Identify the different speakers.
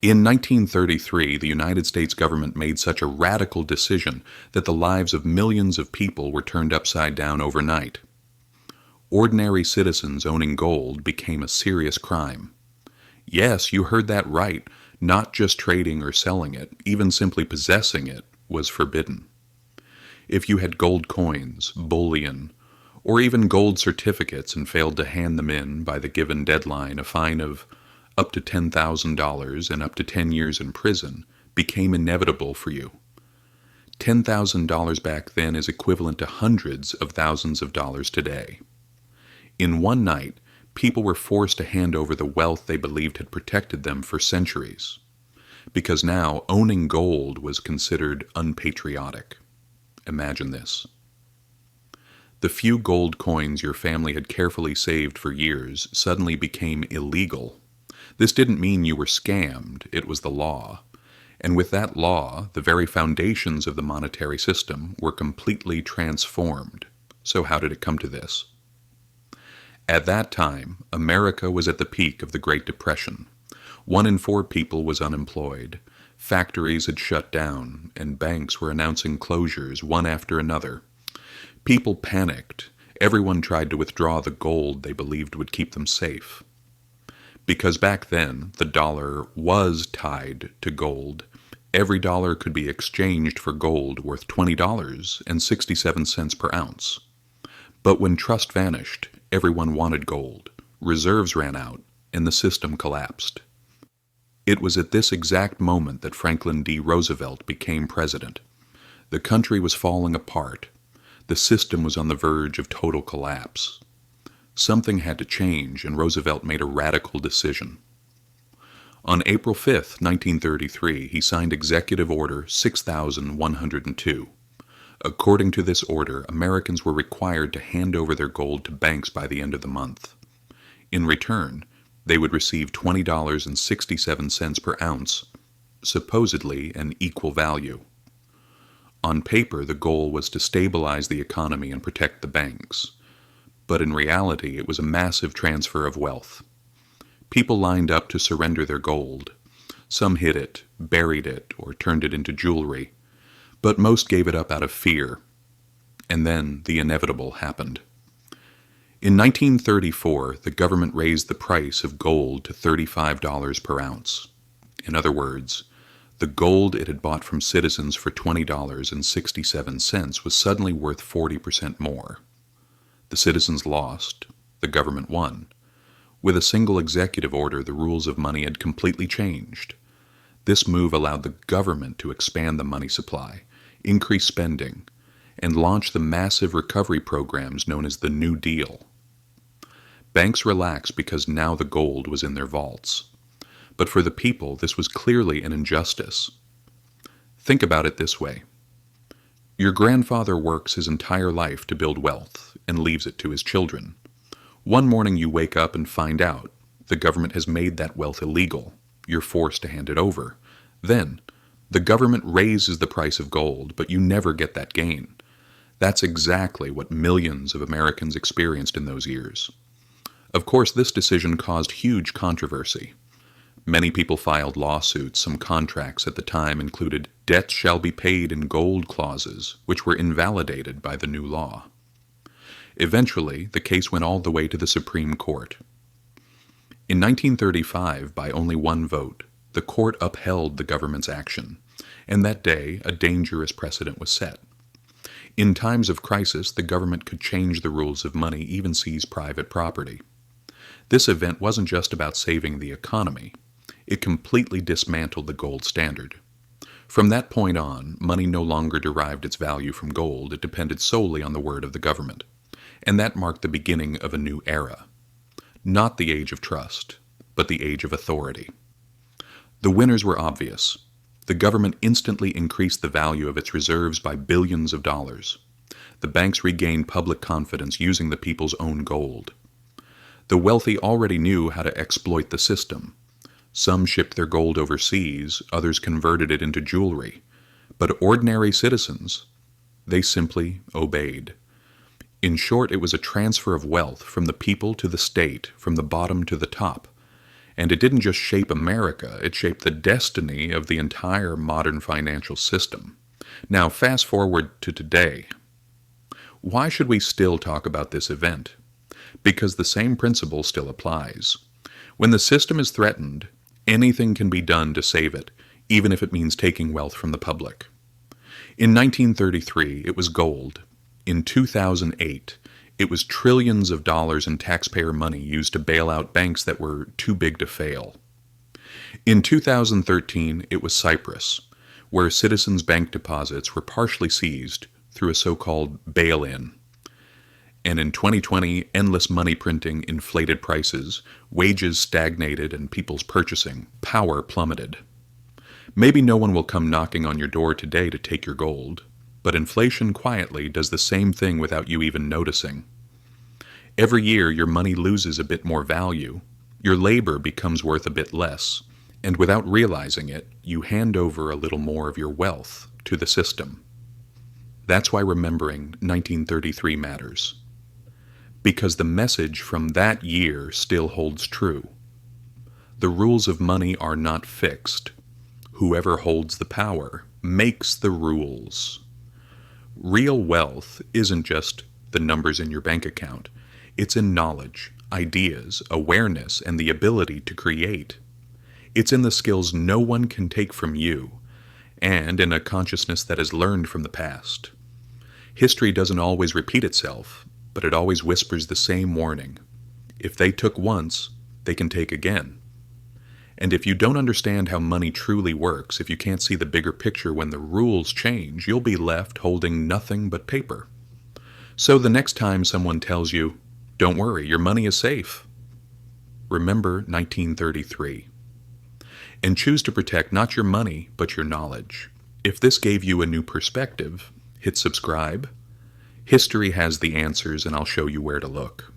Speaker 1: In 1933, the United States government made such a radical decision that the lives of millions of people were turned upside down overnight. Ordinary citizens owning gold became a serious crime. Yes, you heard that right. Not just trading or selling it, even simply possessing it, was forbidden. If you had gold coins, bullion, or even gold certificates and failed to hand them in by the given deadline, a fine of up to $10,000 and up to 10 years in prison became inevitable for you. $10,000 back then is equivalent to hundreds of thousands of dollars today. In one night, people were forced to hand over the wealth they believed had protected them for centuries, because now owning gold was considered unpatriotic. Imagine this. The few gold coins your family had carefully saved for years suddenly became illegal. This didn't mean you were scammed, it was the law. And with that law, the very foundations of the monetary system were completely transformed. So how did it come to this? At that time, America was at the peak of the Great Depression. 1 in 4 people was unemployed. Factories had shut down, and banks were announcing closures one after another. People panicked. Everyone tried to withdraw the gold they believed would keep them safe. Because back then, the dollar was tied to gold, every dollar could be exchanged for gold worth $20.67 per ounce. But when trust vanished, everyone wanted gold, reserves ran out, and the system collapsed. It was at this exact moment that Franklin D. Roosevelt became president. The country was falling apart. The system was on the verge of total collapse. Something had to change, and Roosevelt made a radical decision. On April 5, 1933, he signed Executive Order 6102. According to this order, Americans were required to hand over their gold to banks by the end of the month. In return, they would receive $20.67 per ounce, supposedly an equal value. On paper, the goal was to stabilize the economy and protect the banks. But in reality, it was a massive transfer of wealth. People lined up to surrender their gold. Some hid it, buried it, or turned it into jewelry. But most gave it up out of fear. And then the inevitable happened. In 1934, the government raised the price of gold to $35 per ounce. In other words, the gold it had bought from citizens for $20.67 was suddenly worth 40% more. The citizens lost, the government won. With a single executive order, the rules of money had completely changed. This move allowed the government to expand the money supply, increase spending, and launch the massive recovery programs known as the New Deal. Banks relaxed because now the gold was in their vaults. But for the people, this was clearly an injustice. Think about it this way. Your grandfather works his entire life to build wealth and leaves it to his children. One morning you wake up and find out the government has made that wealth illegal. You're forced to hand it over. Then, the government raises the price of gold, but you never get that gain. That's exactly what millions of Americans experienced in those years. Of course, this decision caused huge controversy. Many people filed lawsuits. Some contracts at the time included "debts shall be paid in gold" clauses, which were invalidated by the new law. Eventually, the case went all the way to the Supreme Court. In 1935, by only one vote, the court upheld the government's action, and that day a dangerous precedent was set. In times of crisis, the government could change the rules of money, even seize private property. This event wasn't just about saving the economy. It completely dismantled the gold standard. From that point on, money no longer derived its value from gold. It depended solely on the word of the government. And that marked the beginning of a new era. Not the age of trust, but the age of authority. The winners were obvious. The government instantly increased the value of its reserves by billions of dollars. The banks regained public confidence using the people's own gold. The wealthy already knew how to exploit the system. Some shipped their gold overseas, others converted it into jewelry. But ordinary citizens, they simply obeyed. In short, it was a transfer of wealth from the people to the state, from the bottom to the top. And it didn't just shape America, it shaped the destiny of the entire modern financial system. Now, fast forward to today. Why should we still talk about this event? Because the same principle still applies. When the system is threatened, anything can be done to save it, even if it means taking wealth from the public. In 1933, it was gold. In 2008, it was trillions of dollars in taxpayer money used to bail out banks that were too big to fail. In 2013, it was Cyprus, where citizens' bank deposits were partially seized through a so-called bail-in. And in 2020, endless money printing inflated prices, wages stagnated, and people's purchasing power plummeted. Maybe no one will come knocking on your door today to take your gold, but inflation quietly does the same thing without you even noticing. Every year, your money loses a bit more value, your labor becomes worth a bit less, and without realizing it, you hand over a little more of your wealth to the system. That's why remembering 1933 matters. Because the message from that year still holds true. The rules of money are not fixed. Whoever holds the power makes the rules. Real wealth isn't just the numbers in your bank account. It's in knowledge, ideas, awareness, and the ability to create. It's in the skills no one can take from you, and in a consciousness that is learned from the past. History doesn't always repeat itself, but it always whispers the same warning. If they took once, they can take again. And if you don't understand how money truly works, if you can't see the bigger picture when the rules change, you'll be left holding nothing but paper. So the next time someone tells you, "Don't worry, your money is safe," remember 1933. And choose to protect not your money, but your knowledge. If this gave you a new perspective, hit subscribe. History has the answers, and I'll show you where to look.